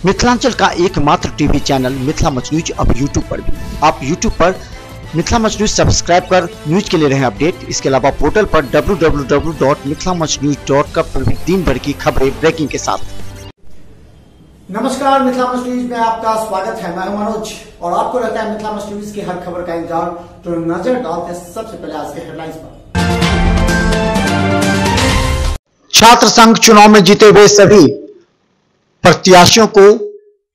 मिथिलांचल का एकमात्र TV channel Mithila much news अब यूट्यूब पर भी। आप यूट्यूब पर मिथिला मच न्यूज सब्सक्राइब कर न्यूज के लिए रहें अपडेट। इसके अलावा पोर्टल पर www.mithilamachnews.com पर भी दिन भर की खबरें ब्रेकिंग के साथ। नमस्कार, मिथिला मच न्यूज में आपका स्वागत है। मैं हूं मनोज और आपको रहता है मिथिला मच न्यूज की हर खबर का इंतजार। तो नजर डालते हैं सबसे पहले आज के हेडलाइंस पर। छात्र संघ चुनाव में जीते हुए सभी प्रत्याशियों को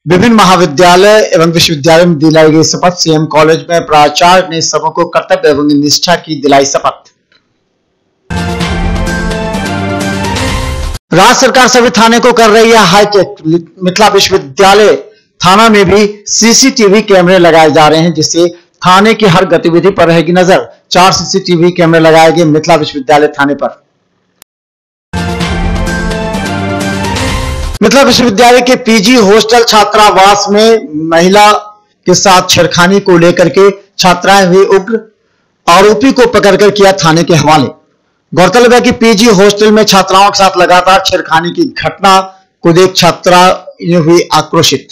विभिन्न महाविद्यालय एवं विश्वविद्यालय में दिलाई गई शपथ। सीएम कॉलेज में प्राचार्य ने सबों को कर्तव्य एवं निष्ठा की दिलाई शपथ। राज्य सरकार सभी थाने को कर रही है हाईटेक। मिथिला विश्वविद्यालय थाना में भी सीसीटीवी कैमरे लगाए जा रहे हैं, जिससे थाने की हर गतिविधि पर रहेगी नजर। 4 सीसीटीवी कैमरे लगाए गए मिथिला विश्वविद्यालय थाने पर। मिथिला विश्वविद्यालय के पीजी हॉस्टल छात्रावास में महिला के साथ छेड़खानी को लेकर के छात्राएं हुई उग्र, आरोपी को पकड़कर किया थाने के हवाले। गौरतलब है कि पीजी हॉस्टल में छात्राओं के साथ लगातार छेड़खानी की घटना को देख छात्राएं हुई आक्रोशित।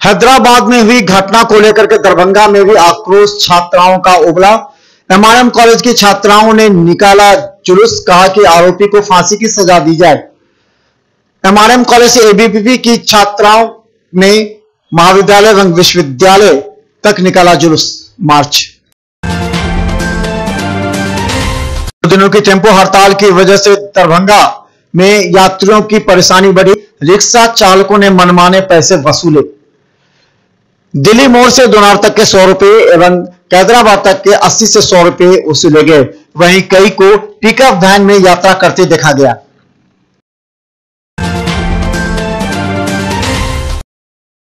हैदराबाद में हुई घटना को लेकर के दरभंगा में भी आक्रोश छात्राओं का उबला। एमआरएम कॉलेज की छात्राओं ने निकाला जुलूस, कहा कि आरोपी को फांसी की सजा दी जाए। एमआरएम कॉलेज से एबीवीपी की छात्राओं ने महाविद्यालय एवं विश्वविद्यालय तक निकाला जुलूस मार्च। दिनों की टेम्पो हड़ताल की वजह से दरभंगा में यात्रियों की परेशानी बढ़ी। रिक्शा चालकों ने मनमाने पैसे वसूले। दिल्ली मोड़ से दोनार तक के 100 रुपए एवं कैदराबाद तक के 80 से 100 रुपए वसूले गए। वहीं कई को पिकअप वैन में यात्रा करते देखा गया।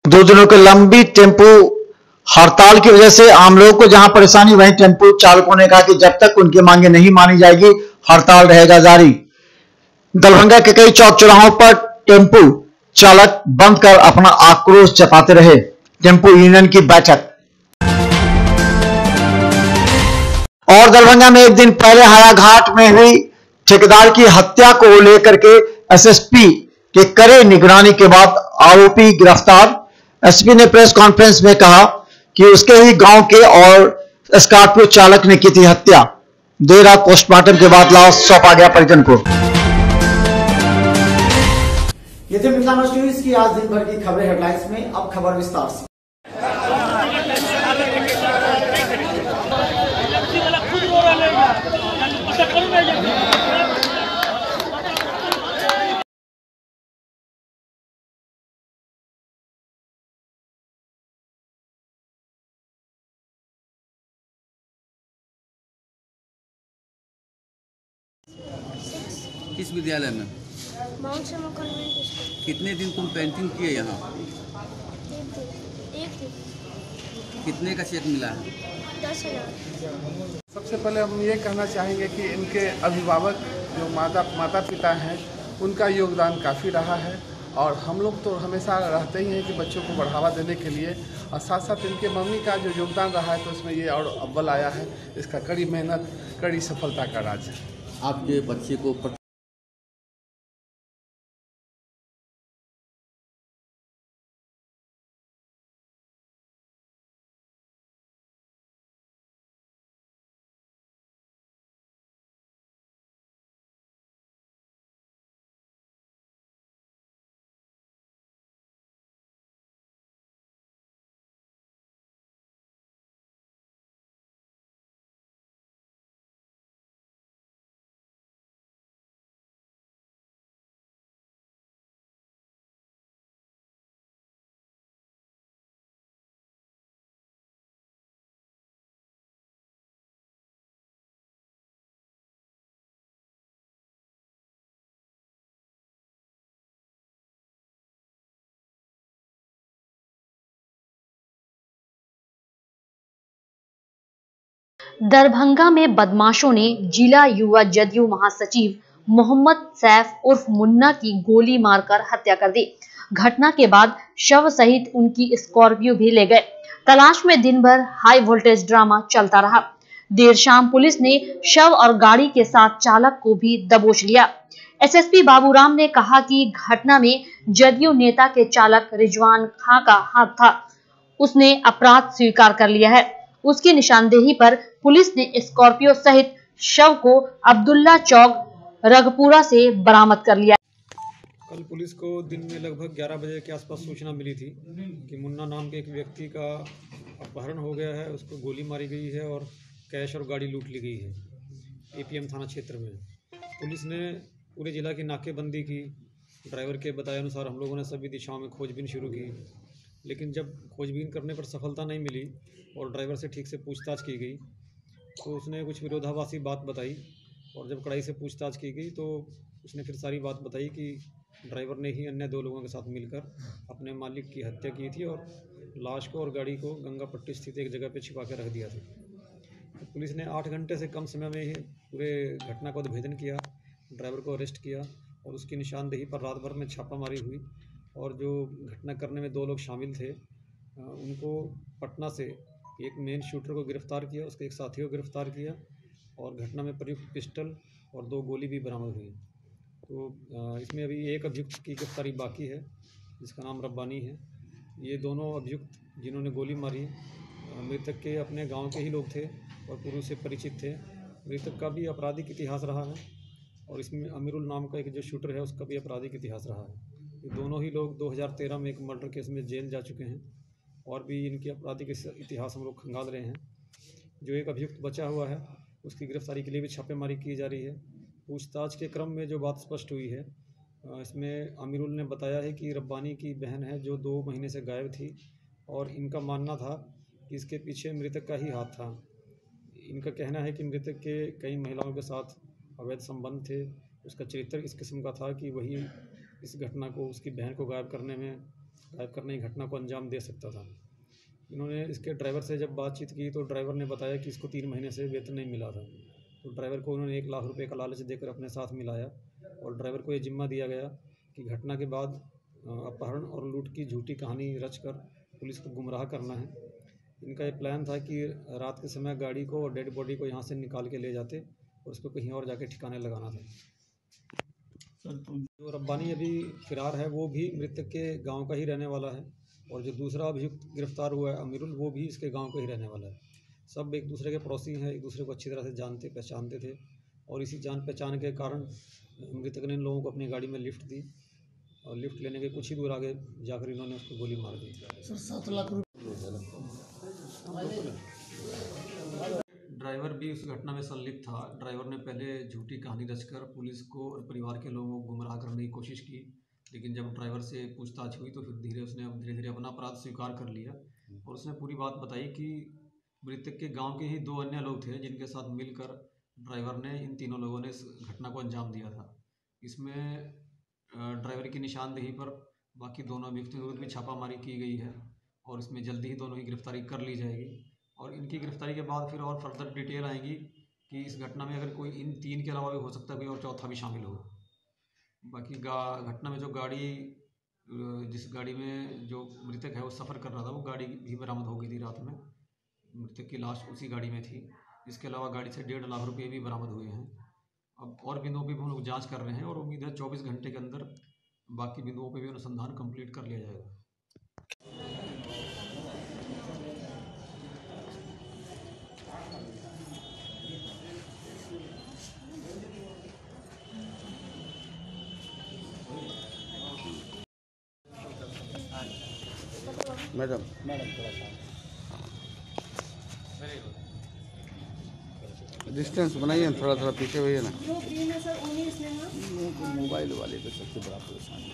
दो दिनों की लंबी टेम्पो हड़ताल की वजह से आम लोगों को जहां परेशानी, वहीं टेम्पो चालकों ने कहा कि जब तक उनकी मांगे नहीं मानी जाएगी हड़ताल रहेगा जारी। दरभंगा के कई चौक चौराहों पर टेम्पो चालक बंद कर अपना आक्रोश जताते रहे। टेम्पो यूनियन की बैठक। और दरभंगा में एक दिन पहले हायाघाट में हुई ठेकेदार की हत्या को लेकर के एसएसपी के कड़े निगरानी के बाद आरोपी गिरफ्तार। एसपी ने प्रेस कॉन्फ्रेंस में कहा कि उसके ही गांव के और स्कॉर्पियो चालक ने की थी हत्या। देर रात पोस्टमार्टम के बाद लाश सौंपा गया परिजन को। ये थे मिथिला मच न्यूज की आज दिन भर की खबरें हेडलाइंस में। अब खबर विस्तार से। किस विद्यालय में? माउंट सेमा कॉन्वेंट स्कूल। कितने दिन तुम पेंटिंग किए यहाँ? एक दिन। कितने का चेक मिला है? 10,000। सबसे पहले हम ये कहना चाहेंगे कि इनके अभिभावक जो माता पिता हैं उनका योगदान काफ़ी रहा है, और हम लोग तो हमेशा रहते ही हैं कि बच्चों को बढ़ावा देने के लिए, और साथ साथ इनके मम्मी का जो योगदान रहा है तो उसमें ये और अव्वल आया है। इसका कड़ी मेहनत, कड़ी सफलता का राज है। आपके बच्चे को दरभंगा में बदमाशों ने जिला युवा जदयू महासचिव मोहम्मद सैफ उर्फ मुन्ना की गोली मारकर हत्या कर दी। घटना के बाद शव सहित उनकी स्कॉर्पियो भी ले गए। तलाश में दिन भर हाई वोल्टेज ड्रामा चलता रहा। देर शाम पुलिस ने शव और गाड़ी के साथ चालक को भी दबोच लिया। एसएसपी बाबूराम ने कहा कि घटना में जदयू नेता के चालक रिजवान खां का हाथ था। उसने अपराध स्वीकार कर लिया है। उसकी निशानदेही पर पुलिस ने स्कॉर्पियो सहित शव को अब्दुल्ला चौक रगपुरा से बरामद कर लिया। कल पुलिस को दिन में लगभग 11 बजे के आसपास सूचना मिली थी कि मुन्ना नाम के एक व्यक्ति का अपहरण हो गया है, उसको गोली मारी गई है और कैश और गाड़ी लूट ली गई है एपीएम थाना क्षेत्र में। पुलिस ने पूरे जिला की नाकेबंदी की। ड्राइवर के बताए अनुसार हम लोगों ने सभी दिशाओं में खोजबीन शुरू की, लेकिन जब खोजबीन करने पर सफलता नहीं मिली और ड्राइवर से ठीक से पूछताछ की गई तो उसने कुछ विरोधाभासी बात बताई, और जब कड़ाई से पूछताछ की गई तो उसने फिर सारी बात बताई कि ड्राइवर ने ही अन्य 2 लोगों के साथ मिलकर अपने मालिक की हत्या की थी और लाश को और गाड़ी को गंगा पट्टी स्थित एक जगह पर छिपा के रख दिया था। तो पुलिस ने 8 घंटे से कम समय में ही पूरे घटना का उद्भेदन किया, ड्राइवर को अरेस्ट किया और उसकी निशानदेही पर रात भर में छापामारी हुई। और जो घटना करने में 2 लोग शामिल थे उनको पटना से एक मेन शूटर को गिरफ्तार किया, उसके एक साथी को गिरफ्तार किया और घटना में प्रयुक्त पिस्टल और 2 गोली भी बरामद हुई। तो इसमें अभी एक अभियुक्त की गिरफ्तारी बाकी है जिसका नाम रब्बानी है। ये दोनों अभियुक्त जिन्होंने गोली मारी मृतक के अपने गांव के ही लोग थे और पूर्व से परिचित थे। मृतक का भी आपराधिक इतिहास रहा है और इसमें अमीरुल नाम का एक जो शूटर है उसका भी आपराधिक इतिहास रहा है। ये दोनों ही लोग 2013 में एक मर्डर केस में जेल जा चुके हैं और भी इनकी आपराधिक इतिहास हम लोग खंगाल रहे हैं। जो एक अभियुक्त बचा हुआ है उसकी गिरफ्तारी के लिए भी छापेमारी की जा रही है। पूछताछ के क्रम में जो बात स्पष्ट हुई है इसमें अमीरुल ने बताया है कि रब्बानी की बहन है जो 2 महीने से गायब थी और इनका मानना था कि इसके पीछे मृतक का ही हाथ था। इनका कहना है कि मृतक के कई महिलाओं के साथ अवैध संबंध थे। उसका चरित्र इस किस्म का था कि वही इस घटना को, उसकी बहन को गायब करने की घटना को अंजाम दे सकता था। इन्होंने इसके ड्राइवर से जब बातचीत की तो ड्राइवर ने बताया कि इसको 3 महीने से वेतन नहीं मिला था। तो ड्राइवर को उन्होंने 1 लाख रुपए का लालच देकर अपने साथ मिलाया और ड्राइवर को ये जिम्मा दिया गया कि घटना के बाद अपहरण और लूट की झूठी कहानी रचकर पुलिस को गुमराह करना है। इनका ये प्लान था कि रात के समय गाड़ी को और डेड बॉडी को यहाँ से निकाल के ले जाते और उसको कहीं और जाके ठिकाने लगाना था। जो रब्बानी अभी फिरार है वो भी मृतक के गांव का ही रहने वाला है और जो दूसरा अभियुक्त गिरफ्तार हुआ है अमीरुल वो भी इसके गांव का ही रहने वाला है। सब एक दूसरे के पड़ोसी हैं, एक दूसरे को अच्छी तरह से जानते पहचानते थे और इसी जान पहचान के कारण मृतक ने इन लोगों को अपनी गाड़ी में लिफ्ट दी और लिफ्ट लेने के कुछ ही दूर आगे जाकर इन्होंने उसको गोली मार दी। 7 लाख ड्राइवर भी उस घटना में संलिप्त था। ड्राइवर ने पहले झूठी कहानी रचकर पुलिस को और परिवार के लोगों को गुमराह करने की कोशिश की, लेकिन जब ड्राइवर से पूछताछ हुई तो फिर धीरे धीरे अपना अपराध स्वीकार कर लिया और उसने पूरी बात बताई कि मृतक के गांव के ही 2 अन्य लोग थे जिनके साथ मिलकर ड्राइवर ने इन तीनों लोगों ने इस घटना को अंजाम दिया था। इसमें ड्राइवर की निशानदेही पर बाकी दोनों अभियुक्तों के विरुद्ध भी छापामारी की गई है और इसमें जल्दी ही दोनों की गिरफ्तारी कर ली जाएगी और इनकी गिरफ्तारी के बाद फिर और फर्दर डिटेल आएगी कि इस घटना में अगर कोई इन 3 के अलावा भी हो सकता है, कोई और चौथा भी शामिल हो। बाकी घटना में जो गाड़ी, जिस गाड़ी में जो मृतक है वो सफ़र कर रहा था वो गाड़ी भी बरामद हो गई थी रात में। मृतक की लाश उसी गाड़ी में थी। इसके अलावा गाड़ी से 1.5 लाख रुपये भी बरामद हुए हैं। अब और बिंदुओं पर भी हम लोग जाँच कर रहे हैं और उम्मीद है 24 घंटे के अंदर बाकी बिंदुओं पर भी अनुसंधान कंप्लीट कर लिया जाएगा। मैडम डिस्टेंस बनाइए ना, थोड़ा पीछे भैया ना। मोबाइल वाले पे सबसे बड़ा परेशानी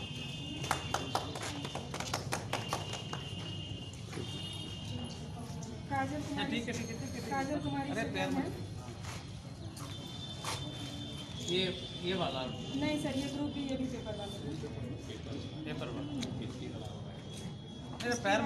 काजल कुमारी। ये वाला नहीं सर, ये ग्रुप ये भी पेपर वाला पैर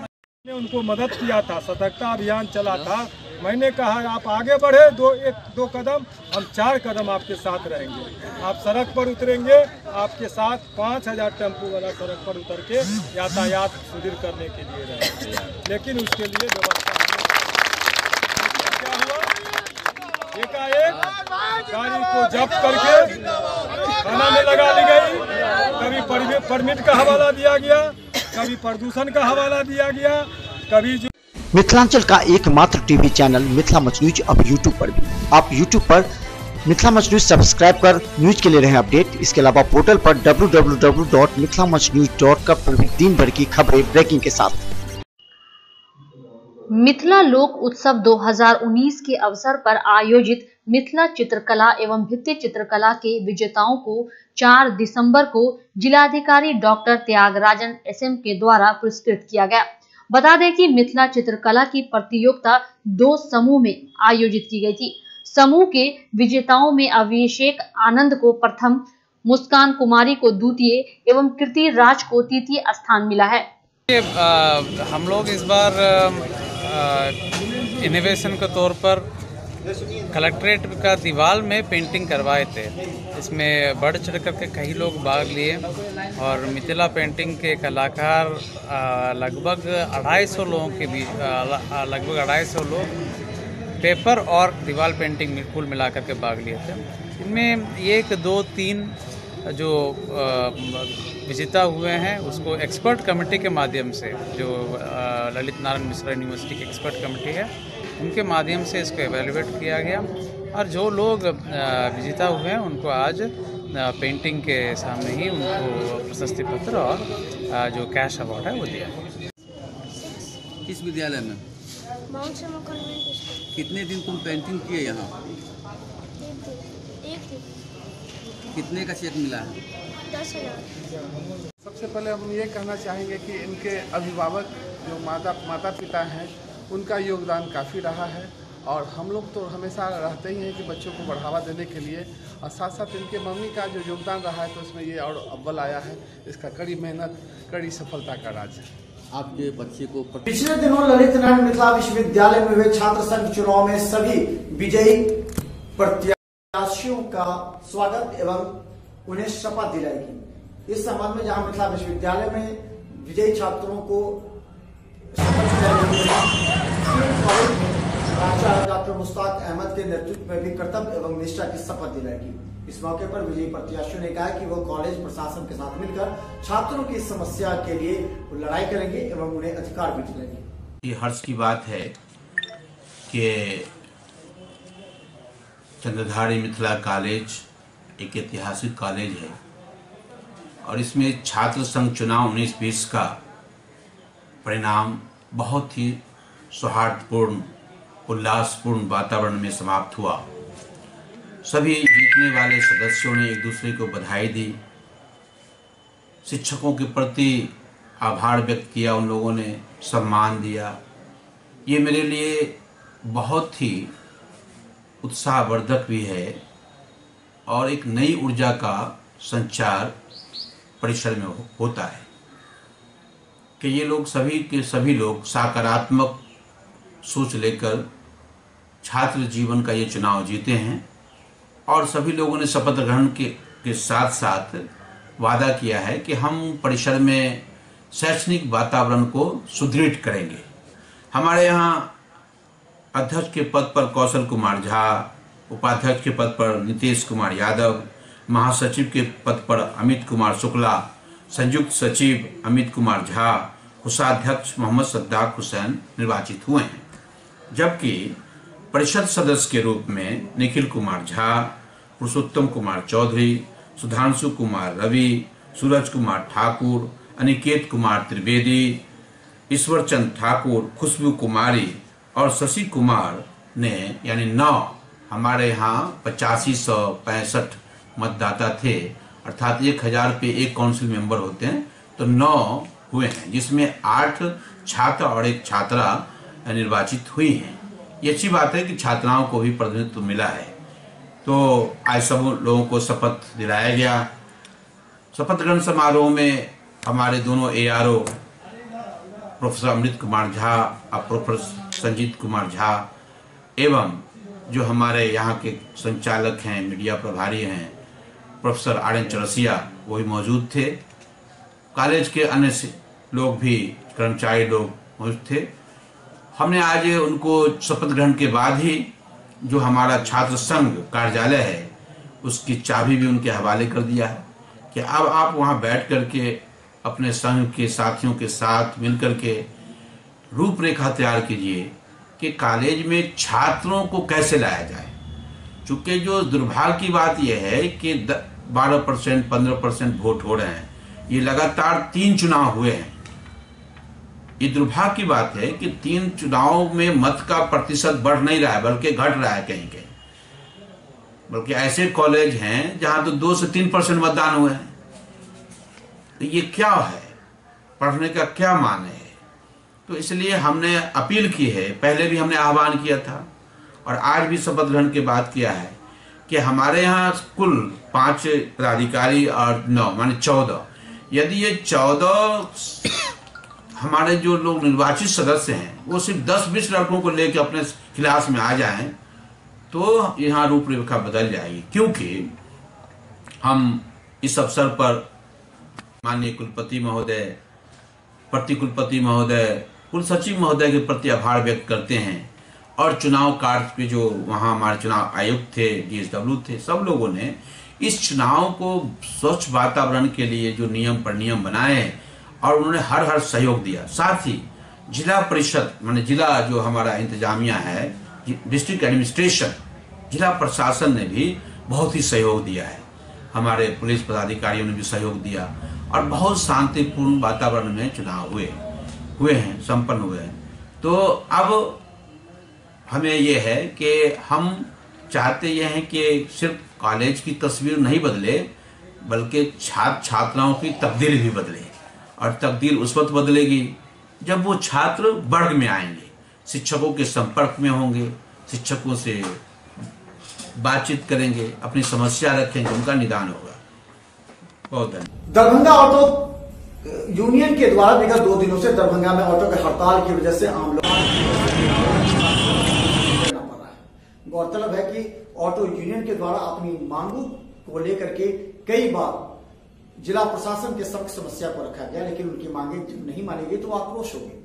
में उनको मदद किया था, सतर्कता अभियान चला था। मैंने कहा आप आगे बढ़े 1-2 कदम, हम 4 कदम आपके साथ रहेंगे। आप सड़क पर उतरेंगे, आपके साथ 5000 टेम्पो वाला सड़क पर उतर के यातायात सुदृढ़ करने के लिए रहेंगे। लेकिन उसके लिए व्यवस्था क्या हुआ, एकाएक गाड़ी को जब्त करके थाना में लगा ली गई। कभी परमिट का हवाला दिया गया, कभी प्रदूषण का हवाला दिया गया, कभी जो मिथिलांचल का एकमात्र TV channel Mithila much news अब यूट्यूब पर भी। आप यूट्यूब पर मिथिला मच न्यूज सब्सक्राइब कर न्यूज के लिए रहे अपडेट। इसके अलावा पोर्टल पर www.mithilamachnews.com पर भी दिन भर की खबरें ब्रेकिंग के साथ। मिथिला लोक उत्सव 2019 के अवसर पर आयोजित मिथिला चित्रकला एवं भित्ति चित्रकला के विजेताओं को 4 दिसंबर को जिलाधिकारी डॉक्टर त्यागराजन SM के द्वारा पुरस्कृत किया गया। बता दें कि मिथिला चित्रकला की प्रतियोगिता 2 समूह में आयोजित की गई थी। समूह के विजेताओं में अभिषेक आनंद को प्रथम, मुस्कान कुमारी को द्वितीय एवं कीर्ति राज को तृतीय स्थान मिला है। हम लोग इस बार इनोवेशन के तौर पर कलेक्ट्रेट का दीवार में पेंटिंग करवाए थे। इसमें बढ़ चढ़ करके कई लोग भाग लिए और मिथिला पेंटिंग के कलाकार लगभग 250 लोगों के बीच लगभग 250 लोग पेपर और दीवार पेंटिंग में कुल मिलाकर के भाग लिए थे। इनमें 1, 2, 3 जो विजेता हुए हैं उसको एक्सपर्ट कमेटी के माध्यम से, जो ललित नारायण मिश्रा यूनिवर्सिटी की एक्सपर्ट कमेटी है, उनके माध्यम से इसको एवेल्युएट किया गया और जो लोग विजेता हुए हैं उनको आज पेंटिंग के सामने ही उनको प्रशस्ति पत्र और जो कैश अवार्ड है वो दिया। किस विद्यालय में? माउंट सेमो कॉन्वेंट स्कूल। कितने दिन तुम पेंटिंग किए यहाँ? एक दिन। कितने का चेक मिला है? 10,000। सबसे पहले हम ये कहना चाहेंगे कि इनके अभिभावक जो माता पिता हैं उनका योगदान काफ़ी रहा है और हम लोग तो हमेशा रहते ही हैं कि बच्चों को बढ़ावा देने के लिए, और साथ साथ इनके मम्मी का जो योगदान रहा है तो इसमें ये और अव्वल आया है। इसका कड़ी मेहनत, कड़ी सफलता का राज है। आपके बच्चे को पिछले दिनों ललित नारायण मिथिला विश्वविद्यालय में हुए छात्र संघ चुनाव में सभी विजयी प्रत्याशियों का स्वागत एवं उन्हें शपथ दिलाई गई। इस संबंध में जहां मिथिला विश्वविद्यालय में विजयी छात्रों को प्राचार्य डॉक्टर मुश्ताक अहमद के नेतृत्व में भी कर्तव्य एवं निष्ठा की शपथ दिलाई गई। इस मौके पर विजयी प्रत्याशियों ने कहा कि वो कॉलेज प्रशासन के साथ मिलकर छात्रों की समस्या के लिए लड़ाई करेंगे एवं उन्हें अधिकार भी दिलाएंगे। ये हर्ष की बात है कि चंद्रधारी मिथिला कॉलेज एक ऐतिहासिक कॉलेज है और इसमें छात्र संघ चुनाव 19-20 का परिणाम बहुत ही सौहार्दपूर्ण, उल्लासपूर्ण वातावरण में समाप्त हुआ। सभी जीतने वाले सदस्यों ने एक दूसरे को बधाई दी, शिक्षकों के प्रति आभार व्यक्त किया, उन लोगों ने सम्मान दिया। ये मेरे लिए बहुत ही उत्साहवर्धक भी है और एक नई ऊर्जा का संचार परिसर में होता है कि ये लोग सभी के सभी लोग सकारात्मक सोच लेकर छात्र जीवन का ये चुनाव जीते हैं और सभी लोगों ने शपथ ग्रहण के साथ साथ वादा किया है कि हम परिसर में शैक्षणिक वातावरण को सुदृढ़ करेंगे। हमारे यहाँ अध्यक्ष के पद पर कौशल कुमार झा, उपाध्यक्ष के पद पर नीतीश कुमार यादव, महासचिव के पद पर अमित कुमार शुक्ला, संयुक्त सचिव अमित कुमार झा, कोषाध्यक्ष मोहम्मद सद्दाक हुसैन निर्वाचित हुए हैं, जबकि परिषद सदस्य के रूप में निखिल कुमार झा, पुरुषोत्तम कुमार चौधरी, सुधांशु कुमार रवि, सूरज कुमार ठाकुर, अनिकेत कुमार त्रिवेदी, ईश्वरचंद ठाकुर, खुशबू कुमारी और शशि कुमार ने यानी 9 हमारे यहाँ 8565 मतदाता थे, अर्थात 1000 पे एक काउंसिल मेंबर होते हैं, तो 9 हुए हैं, जिसमें 8 छात्र और 1 छात्रा निर्वाचित हुई हैं। ये अच्छी बात है कि छात्राओं को भी प्रतिनिधित्व मिला है। तो आज सब लोगों को शपथ दिलाया गया। शपथ ग्रहण समारोह में हमारे दोनों ARO प्रोफेसर अमृत कुमार झा और प्रोफेसर संजीत कुमार झा एवं जो हमारे यहाँ के संचालक हैं, मीडिया प्रभारी हैं, प्रोफेसर RN चौरसिया, वो भी मौजूद थे। कॉलेज के अन्य लोग भी, कर्मचारी लोग मौजूद थे। हमने आज उनको शपथ ग्रहण के बाद ही जो हमारा छात्र संघ कार्यालय है उसकी चाबी भी उनके हवाले कर दिया है कि अब आप वहाँ बैठ करके अपने संघ के साथियों के साथ मिलकर के रूपरेखा तैयार कीजिए कि कॉलेज में छात्रों को कैसे लाया जाए। चूँकि जो दुर्भाग्य की बात यह है कि 12% 15% वोट हो रहे हैं, ये लगातार 3 चुनाव हुए हैं। ये दुर्भाग्य की बात है कि 3 चुनाव में मत का प्रतिशत बढ़ नहीं रहा है बल्कि घट रहा है कहीं कहीं, बल्कि ऐसे कॉलेज हैं जहां तो 2 से 3% मतदान हुए हैं। तो ये क्या है, पढ़ने का क्या मान है? तो इसलिए हमने अपील की है, पहले भी हमने आह्वान किया था और आज भी शपथ ग्रहण के बाद किया है कि हमारे यहाँ कुल 5 पदाधिकारी और 9 माने 14, यदि ये 14 हमारे जो लोग निर्वाचित सदस्य हैं वो सिर्फ 10-20 लड़कों को लेकर अपने क्लास में आ जाएं तो यहाँ रूपरेखा बदल जाएगी। क्योंकि हम इस अवसर पर माननीय कुलपति महोदय, प्रति कुलपति महोदय, कुल सचिव महोदय के प्रति आभार व्यक्त करते हैं और चुनाव कार्य पे जो वहाँ हमारे चुनाव आयुक्त थे, DSW थे, सब लोगों ने इस चुनाव को स्वच्छ वातावरण के लिए जो नियम पर नियम बनाए और उन्होंने हर सहयोग दिया। साथ ही जिला परिषद माने जिला जो हमारा इंतजामिया है, डिस्ट्रिक्ट एडमिनिस्ट्रेशन, जिला प्रशासन ने भी बहुत ही सहयोग दिया है। हमारे पुलिस पदाधिकारियों ने भी सहयोग दिया और बहुत शांतिपूर्ण वातावरण में चुनाव हुए हैं, संपन्न हुए हैं। तो अब हमें यह है कि हम चाहते ये हैं कि सिर्फ कॉलेज की तस्वीर नहीं बदले बल्कि छात्र छात्राओं की तकदीर भी बदले, और तकदीर उस वक्त बदलेगी जब वो छात्र वर्ग में आएंगे, शिक्षकों के संपर्क में होंगे, शिक्षकों से बातचीत करेंगे, अपनी समस्या रखेंगे, उनका निदान होगा। बहुत धन्यवाद। दरभंगा ऑटो यूनियन के द्वारा विगत 2 दिनों से दरभंगा में ऑटो के हड़ताल की वजह से आम लोग गौरतलब है कि ऑटो यूनियन के द्वारा अपनी मांगों को लेकर के कई बार जिला प्रशासन के समक्ष समस्या को रखा गया, लेकिन उनकी मांगे नहीं मानी गई तो आक्रोश होगी।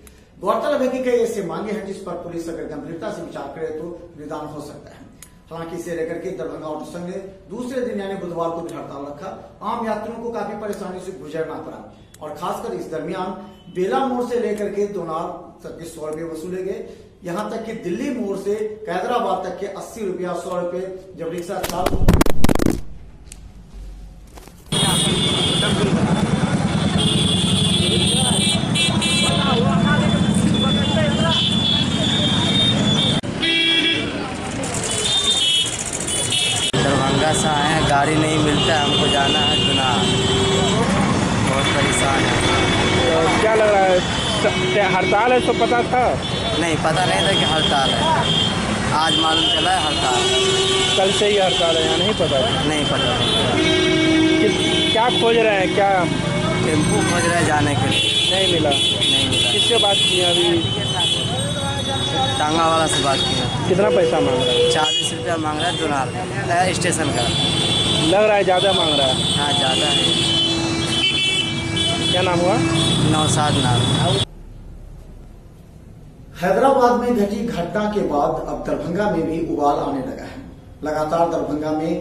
गौरतलब है कि कई ऐसे मांगे हैं जिस पर पुलिस अगर गंभीरता से विचार करे तो निदान हो सकता है। हालांकि इसे लेकर के दरभंगा ऑटो संघ ने दूसरे दिन यानी बुधवार को भी हड़ताल रखा। आम यात्रियों को काफी परेशानी से गुजरना पड़ा और खासकर इस दरमियान बेला मोड़ से लेकर के दोनार तक के 100 रुपये वसूले गए। यहाँ तक कि दिल्ली मोड़ से कैदराबाद तक के 80 रुपया 100 रुपये जब रिक्शा चालक दरभंगा से आए हैं, गाड़ी नहीं मिलता है, हमको जाना है चुनाव, बहुत परेशान है। तो क्या लग रहा है, हड़ताल है? तो पता था? नहीं, पता नहीं था कि हड़ताल है, आज मालूम चला है हड़ताल। कल से ही हड़ताल है या नहीं पता? नहीं पता। क्या खोज रहे हैं? क्या टेम्पू खोज रहे हैं जाने के लिए? नहीं मिला। किससे बात की अभी? टांगा वाला से बात की। कितना पैसा मांग रहा है? 40 रुपया मांग रहा है दोनार स्टेशन का। लग रहा है ज़्यादा मांग रहा है। हाँ ज़्यादा है। क्या नाम हुआ? नौशाद नाम। हैदराबाद में घटी घटना के बाद अब दरभंगा में भी उबाल आने लगा है। लगातार दरभंगा में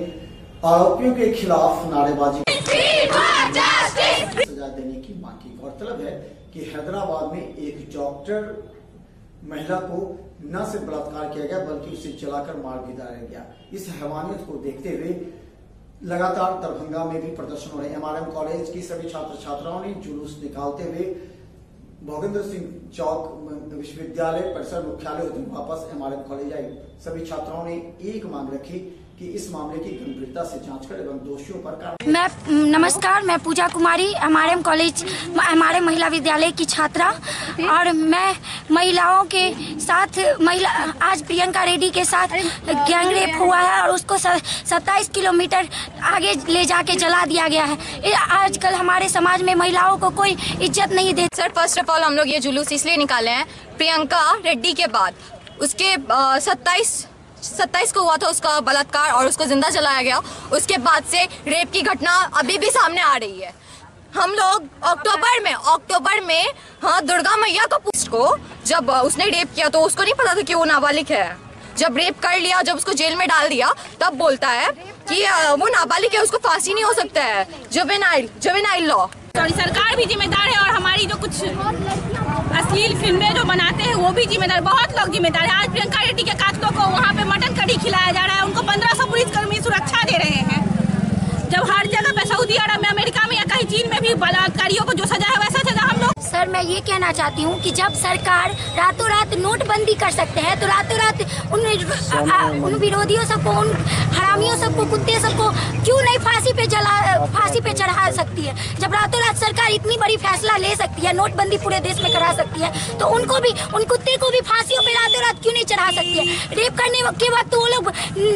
आरोपियों के खिलाफ नारेबाजी सजा देने की मांग की। गौरतलब है कि हैदराबाद में एक डॉक्टर महिला को न सिर्फ बलात्कार किया गया बल्कि उसे जलाकर मार भी डाला गया। इस हैवानियत को देखते हुए लगातार दरभंगा में भी प्रदर्शन हो रहे हैं। MRM कॉलेज की सभी छात्र छात्राओं ने जुलूस निकालते हुए भोगेंद्र सिंह चौक विश्वविद्यालय परिसर मुख्यालय होते वापस MRM कॉलेज आई। सभी छात्राओं ने एक मांग रखी कि इस मामले की गंभीरता से जांच कर एवं दोषियों पर नमस्कार, मैं पूजा कुमारी MRM कॉलेज MRM महिला विद्यालय की छात्रा, और मैं महिलाओं के साथ आज प्रियंका रेड्डी के साथ गैंगरेप हुआ है और उसको 27 किलोमीटर आगे ले जाके जला दिया गया है। आजकल हमारे समाज में महिलाओं को कोई इज्जत नहीं देती। सर, फर्स्ट ऑफ ऑल हम लोग ये जुलूस इसलिए निकाले हैं, प्रियंका रेड्डी के बाद उसके 27 को हुआ था उसका बलात्कार और उसको जिंदा जलाया गया। उसके बाद से रेप की घटना अभी भी सामने आ रही है। हम लोग अक्टूबर में हाँ दुर्गा मैया को जब उसने रेप किया तो उसको नहीं पता था कि वो नाबालिग है। जब रेप कर लिया, जब उसको जेल में डाल दिया, तब बोलता है कि वो नाबालिग है, उसको फांसी नहीं हो सकता है। Juvenile law. सरकार भी जिम्मेदार है और हमारी जो कुछ अश्लील फिल्में जो बनाते हैं वो भी जिम्मेदार, बहुत लोग जिम्मेदार है। आज प्रियंका रेड्डी के कातलों को वहाँ पे मटन कड़ी खिलाया जा रहा है, उनको 1500 पुलिसकर्मी सुरक्षा दे रहे हैं। जब हर जगह पे सऊदी अरब में, अमेरिका में या कहीं चीन में भी बलात्कारियों को जो सजा है वैसा सजा हम लोग। सर मैं ये कहना चाहती हूँ कि जब सरकार रातों रात नोटबंदी कर सकते हैं तो रातों रात उन विरोधियों सबको, उन हरामियों सबको, कुत्ते सबको क्यों नहीं फांसी पे चढ़ा सकती है। जब रातों रात सरकार इतनी बड़ी फैसला ले सकती है, नोटबंदी पूरे देश में करा सकती है, तो उनको भी, उन कुत्ते को भी फांसियों पे रातों रात क्यों नहीं चढ़ा सकती है। रेप करने के वक्त तो वो लोग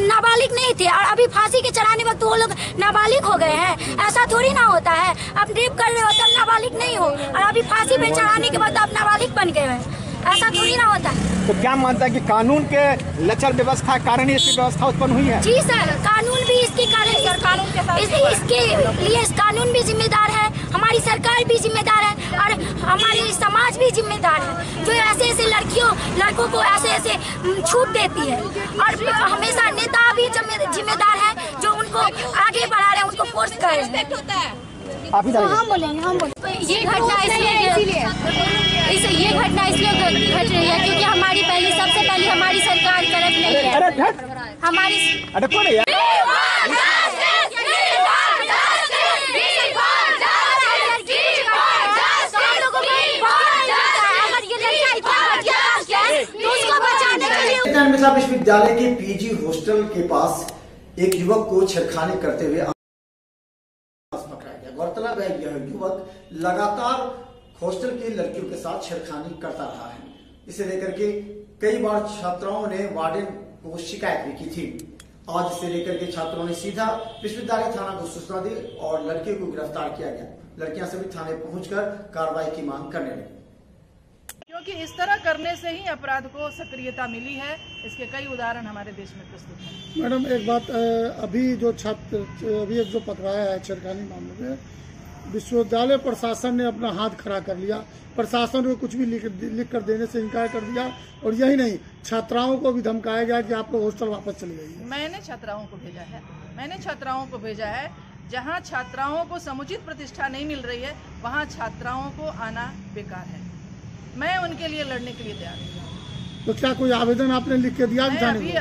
नाबालिग नहीं थे और अभी फांसी के चढ़ाने वक्त वो लोग नाबालिग हो गए हैं। ऐसा थोड़ी ना होता है। आप रेप कर रहे हो तब नाबालिग नहीं हो और अभी फांसी पे चढ़ाने के बाद आप नाबालिग बन गए हैं, ऐसा थोड़ी ना होता है। तो क्या मानता है कि कानून के लचर व्यवस्था कारण इसकी व्यवस्था उत्पन्न हुई है? जी सर, कानून भी इसके कारण, इसके लिए कानून भी जिम्मेदार है, हमारी सरकार भी जिम्मेदार है और हमारी समाज भी जिम्मेदार है, जो ऐसे लड़कों को ऐसे छूट देती है। और हमेशा नेता भी जिम्मेदार है जो उनको आगे बढ़ा रहे हैं, उनको फोर्स कर रहे हैं। हम बोलेंगे। ये घटना इसलिए घट रही है क्योंकि हमारी सबसे पहले हमारी सरकार करप्ट नहीं है। हमारी मिथिला विश्वविद्यालय के पीजी हॉस्टल के पास एक युवक को छेड़खानी करते हुए पकड़ा गया। गौरतलब है यह युवक लगातार हॉस्टल की लड़कियों के साथ छेड़खानी करता रहा है। इसे लेकर के कई बार छात्राओं ने वार्डन को शिकायत भी की थी। आज इसे लेकर के छात्रों ने सीधा विश्वविद्यालय थाना को सूचना दी और लड़के को गिरफ्तार किया गया। लड़कियां सभी थाने पहुंचकर कार्रवाई की मांग करने लगी, क्योंकि इस तरह करने से ही अपराध को सक्रियता मिली है। इसके कई उदाहरण हमारे देश में प्रस्तुत हैं। मैडम एक बात, अभी जो छात्र जो पकड़ाया है छेड़खानी मामले में, विश्वविद्यालय प्रशासन ने अपना हाथ खड़ा कर लिया। प्रशासन को कुछ भी लिख कर देने से इनकार कर दिया और यही नहीं, छात्राओं को भी धमकाया गया कि आप लोग हॉस्टल वापस चले जाइए। मैंने छात्राओं को भेजा है। जहां छात्राओं को समुचित प्रतिष्ठा नहीं मिल रही है वहां छात्राओं को आना बेकार है। मैं उनके लिए लड़ने के लिए तैयार हूँ। तो क्या कोई आवेदन आपने लिख के दिया?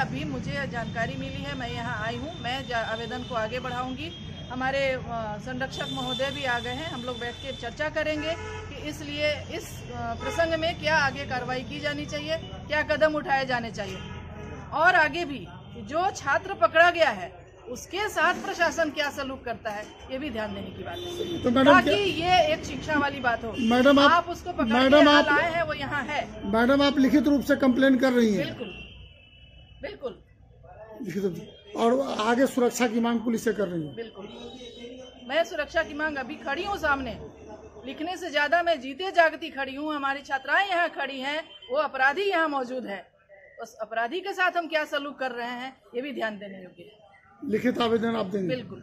अभी मुझे जानकारी मिली है, मैं यहाँ आई हूँ। मैं आवेदन को आगे बढ़ाऊंगी। हमारे संरक्षक महोदय भी आ गए हैं। हम लोग बैठ के चर्चा करेंगे कि इसलिए इस प्रसंग में क्या आगे कार्रवाई की जानी चाहिए, क्या कदम उठाए जाने चाहिए और आगे भी जो छात्र पकड़ा गया है उसके साथ प्रशासन क्या सलूक करता है ये भी ध्यान देने की बात है। तो ताकि ये एक शिक्षा वाली बात हो। मैडम आप उसको पकड़ आए हैं, वो यहाँ है। मैडम आप लिखित रूप से कंप्लेन कर रही हैं? बिल्कुल लिखित रूप से। और आगे सुरक्षा की मांग पुलिस से कर रही है? बिल्कुल, मैं सुरक्षा की मांग अभी खड़ी हूँ सामने। लिखने से ज्यादा मैं जीते जागती खड़ी हूँ। हमारी छात्राएं यहाँ खड़ी हैं, वो अपराधी यहाँ मौजूद है। उस अपराधी के साथ हम क्या सलूक कर रहे हैं ये भी ध्यान देने योग्य है। लिखित आवेदन आप देंगे? बिल्कुल।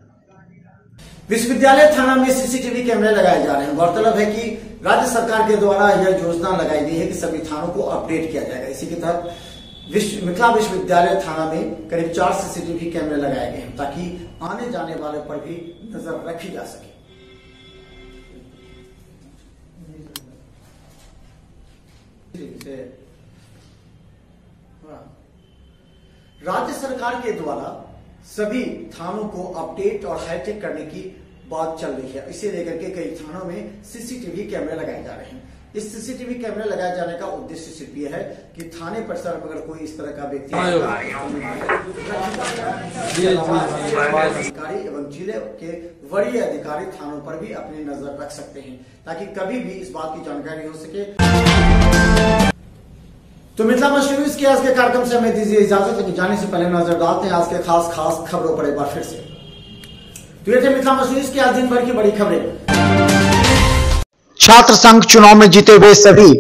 विश्वविद्यालय थाना में सीसीटीवी कैमरे लगाए जा रहे हैं। गौरतलब है कि राज्य सरकार के द्वारा यह योजना लगाई गई है कि सभी थानों को अपडेट किया जाएगा। इसी के तहत मिथिला विश्वविद्यालय थाना में करीब 4 सीसीटीवी कैमरे लगाए गए हैं ताकि आने जाने वाले पर भी नजर रखी जा सके। राज्य सरकार के द्वारा सभी थानों को अपडेट और हाईटेक करने की बात चल रही है। इसे लेकर के कई थानों में सीसीटीवी कैमरे लगाए जा रहे हैं। इस सीसीटीवी कैमरे लगाए जाने का उद्देश्य सिर्फ यह है कि थाने परिसर में अगर कोई इस तरह का व्यक्ति अधिकारी एवं जिले के वरीय अधिकारी थानों पर भी अपनी नजर रख सकते हैं ताकि कभी भी इस बात की जानकारी हो सके। तो मिथिला न्यूज के आज के कार्यक्रम से हमें दीजिए इजाजत, लेकिन जाने से पहले नजर डालते हैं आज के खास खबरों पर एक बार फिर से। तो ये थे मिथिला न्यूज की आज दिन भर की बड़ी खबरें। छात्र संघ चुनाव में जीते हुए सभी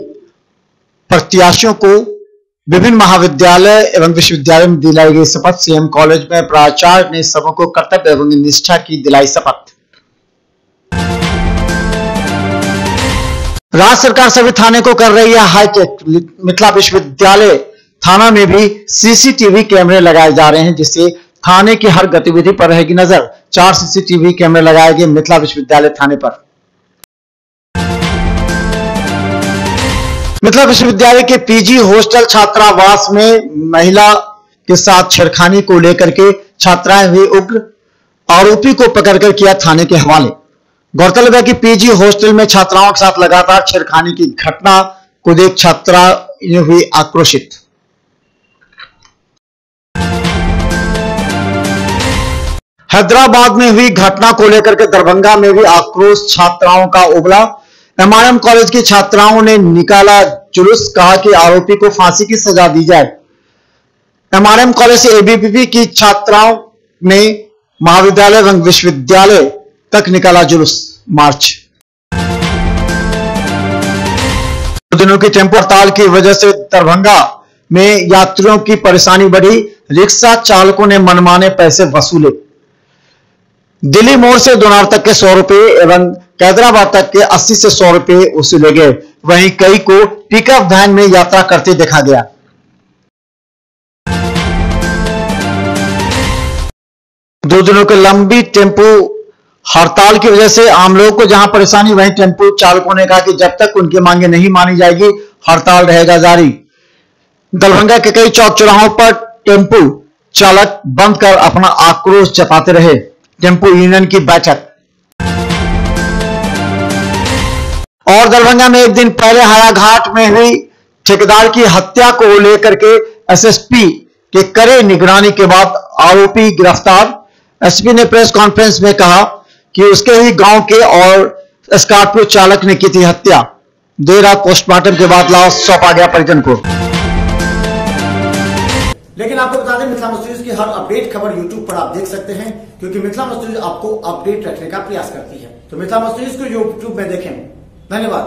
प्रत्याशियों को विभिन्न महाविद्यालय एवं विश्वविद्यालय में दिलाई गई शपथ। सीएम कॉलेज में प्राचार्य ने सबको कर्तव्य एवं निष्ठा की दिलाई शपथ। राज्य सरकार सभी थाने को कर रही है हाईटेक। मिथिला विश्वविद्यालय थाना में भी सीसीटीवी कैमरे लगाए जा रहे हैं, जिससे थाने की हर गतिविधि पर रहेगी नजर। 4 सीसीटीवी कैमरे लगाए गए मिथिला विश्वविद्यालय थाने पर। मिथिला विश्वविद्यालय के पीजी हॉस्टल छात्रावास में महिला के साथ छेड़खानी को लेकर के छात्राएं हुई उग्र, आरोपी को पकड़कर किया थाने के हवाले। गौरतलब है कि पीजी हॉस्टल में छात्राओं के साथ लगातार छेड़खानी की घटना को देख छात्राएं हुई आक्रोशित। हैदराबाद में हुई घटना को लेकर के दरभंगा में भी आक्रोश छात्राओं का उबला। एमआरएम कॉलेज की छात्राओं ने निकाला जुलूस, कहा कि आरोपी को फांसी की सजा दी जाए। एमआरएम कॉलेज से एबीवीपी की छात्राओं ने महाविद्यालय एवं विश्वविद्यालय तक निकाला जुलूस मार्च। दिनों की टेम्पो हड़ताल की वजह से दरभंगा में यात्रियों की परेशानी बढ़ी। रिक्शा चालकों ने मनमाने पैसे वसूले। दिल्ली मोड़ से दोनार तक के 100 रुपए एवं कैदराबाद तक के 80 से 100 रुपए वसूले गए। वहीं कई को पिकअप वैन में यात्रा करते देखा गया। दो दिनों की लंबी टेम्पो हड़ताल की वजह से आम लोगों को जहां परेशानी, वहीं टेम्पो चालकों ने कहा कि जब तक उनकी मांगे नहीं मानी जाएगी हड़ताल रहेगा जारी। दरभंगा के कई चौक चौराहों पर टेम्पो चालक बंद कर अपना आक्रोश जताते रहे। टेम्पो यूनियन की बैठक। और दरभंगा में एक दिन पहले हायाघाट में हुई ठेकेदार की हत्या को लेकर के एसएसपी के कड़े निगरानी के बाद आरोपी गिरफ्तार। एसपी ने प्रेस कॉन्फ्रेंस में कहा कि उसके ही गांव के और स्कॉर्पियो चालक ने की थी हत्या। देर रात पोस्टमार्टम के बाद लाश सौंपा गया परिजन को। लेकिन आपको बता दें, मिथिला मस्ट न्यूज की हर अपडेट खबर यूट्यूब पर आप देख सकते हैं, क्योंकि मिथिला मस्ट न्यूज आपको अपडेट रखने का प्रयास करती है। तो मिथिला मस्ट न्यूज को यूट्यूब में देखें। धन्यवाद।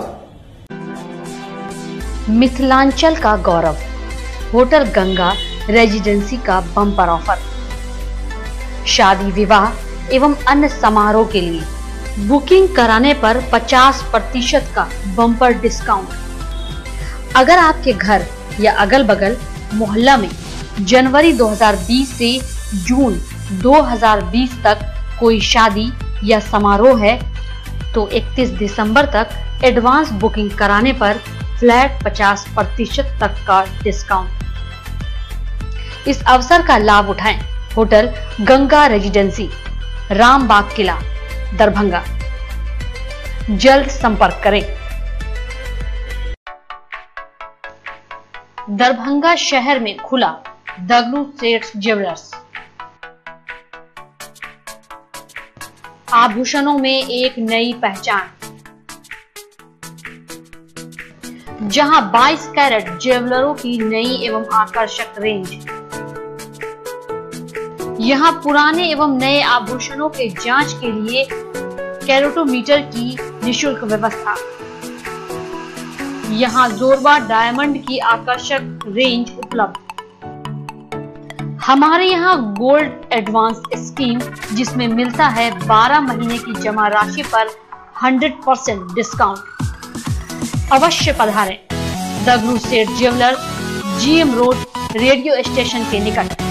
मिथिलांचल का गौरव होटल गंगा रेजिडेंसी का बम्पर ऑफर। शादी विवाह एवं अन्य समारोह के लिए बुकिंग कराने पर 50% का बम्पर डिस्काउंट। अगर आपके घर या अगल बगल मोहल्ला में जनवरी 2020 से जून 2020 तक कोई शादी या समारोह है तो 31 दिसंबर तक एडवांस बुकिंग कराने पर फ्लैट 50% तक का डिस्काउंट। इस अवसर का लाभ उठाएं। होटल गंगा रेजिडेंसी, रामबाग किला, दरभंगा। जल्द संपर्क करें। दरभंगा शहर में खुला दगलू सेठ ज्वेलर्स। आभूषणों में एक नई पहचान, जहां 22 कैरेट ज्वेलरों की नई एवं आकर्षक रेंज। यहां पुराने एवं नए आभूषणों के जांच के लिए कैरेटोमीटर की निशुल्क व्यवस्था। यहां जोरबा डायमंड की आकर्षक रेंज उपलब्ध। हमारे यहां गोल्ड एडवांस स्कीम, जिसमें मिलता है 12 महीने की जमा राशि पर 100% डिस्काउंट। अवश्य पधारें। दगलू सेठ jewellers, GM road, radio station के निकट।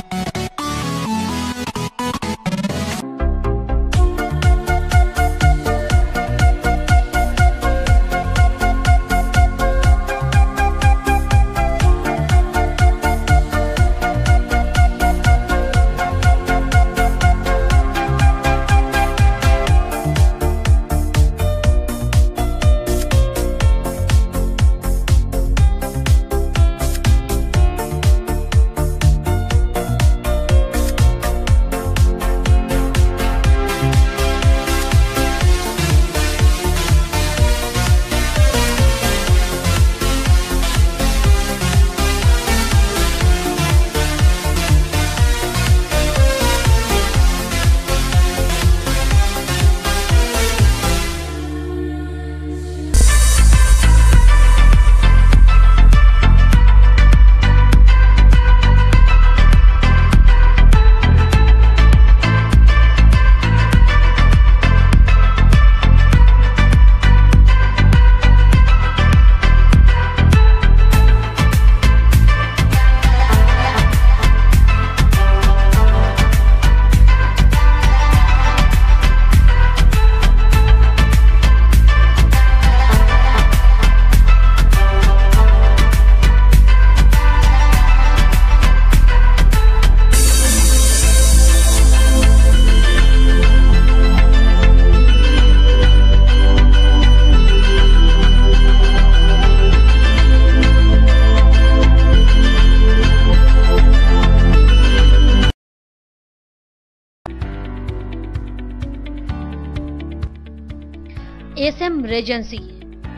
एसएम रेजेंसी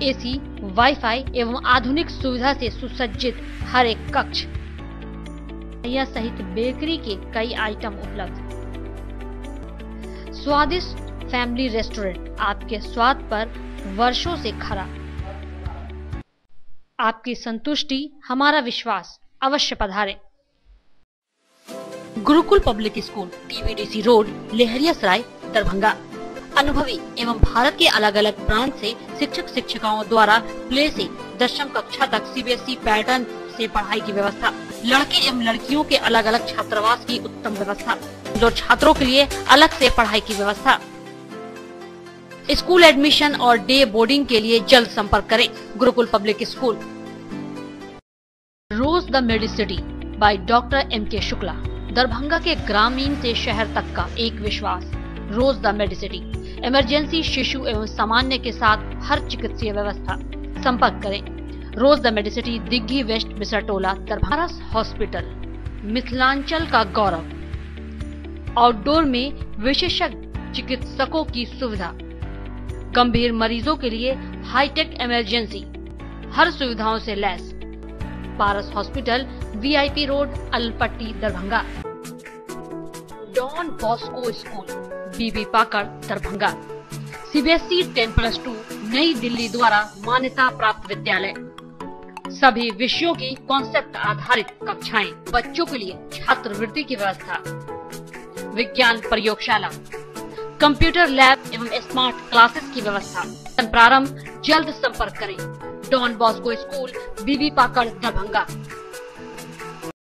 एसी, वाईफाई एवं आधुनिक सुविधा से सुसज्जित हर एक कक्ष यह सहित बेकरी के कई आइटम उपलब्ध। स्वादिष्ट फैमिली रेस्टोरेंट आपके स्वाद पर वर्षों से खरा। आपकी संतुष्टि हमारा विश्वास, अवश्य पधारें। Gurukul public school, TBDC road, Laheriasarai, Darbhanga. अनुभवी एवं भारत के अलग अलग प्रांत से शिक्षक शिक्षिकाओं द्वारा प्ले से दशम कक्षा तक सीबीएसई पैटर्न से पढ़ाई की व्यवस्था। लड़के एवं लड़कियों के अलग अलग छात्रावास की उत्तम व्यवस्था। जो छात्रों के लिए अलग से पढ़ाई की व्यवस्था। स्कूल एडमिशन और डे बोर्डिंग के लिए जल्द संपर्क करें। Gurukul public school. Rose the medicity by doctor M K. Shukla. Darbhanga के ग्रामीण से शहर तक का एक विश्वास। रोज द मेडिसिटी। इमरजेंसी, शिशु एवं सामान्य के साथ हर चिकित्सीय व्यवस्था। संपर्क करें। Rose the medicity, Digghi west, Bisartola, Darbhanga. Hospital, Mithilanchal का गौरव। आउटडोर में विशेषज्ञ चिकित्सकों की सुविधा। गंभीर मरीजों के लिए हाईटेक इमरजेंसी, हर सुविधाओं से लैस। Paras hospital, VIP road, Alpatti, Darbhanga. Don Bosco school, Bibi Pakar, Darbhanga. CBSE 10+2 New Delhi द्वारा मान्यता प्राप्त विद्यालय। सभी विषयों की कॉन्सेप्ट आधारित कक्षाएं। बच्चों के लिए छात्रवृत्ति की व्यवस्था। विज्ञान प्रयोगशाला, कंप्यूटर लैब एवं स्मार्ट क्लासेस की व्यवस्था। प्रारंभ, जल्द संपर्क करें। Don Bosco school, Bibi Pakar, Darbhanga.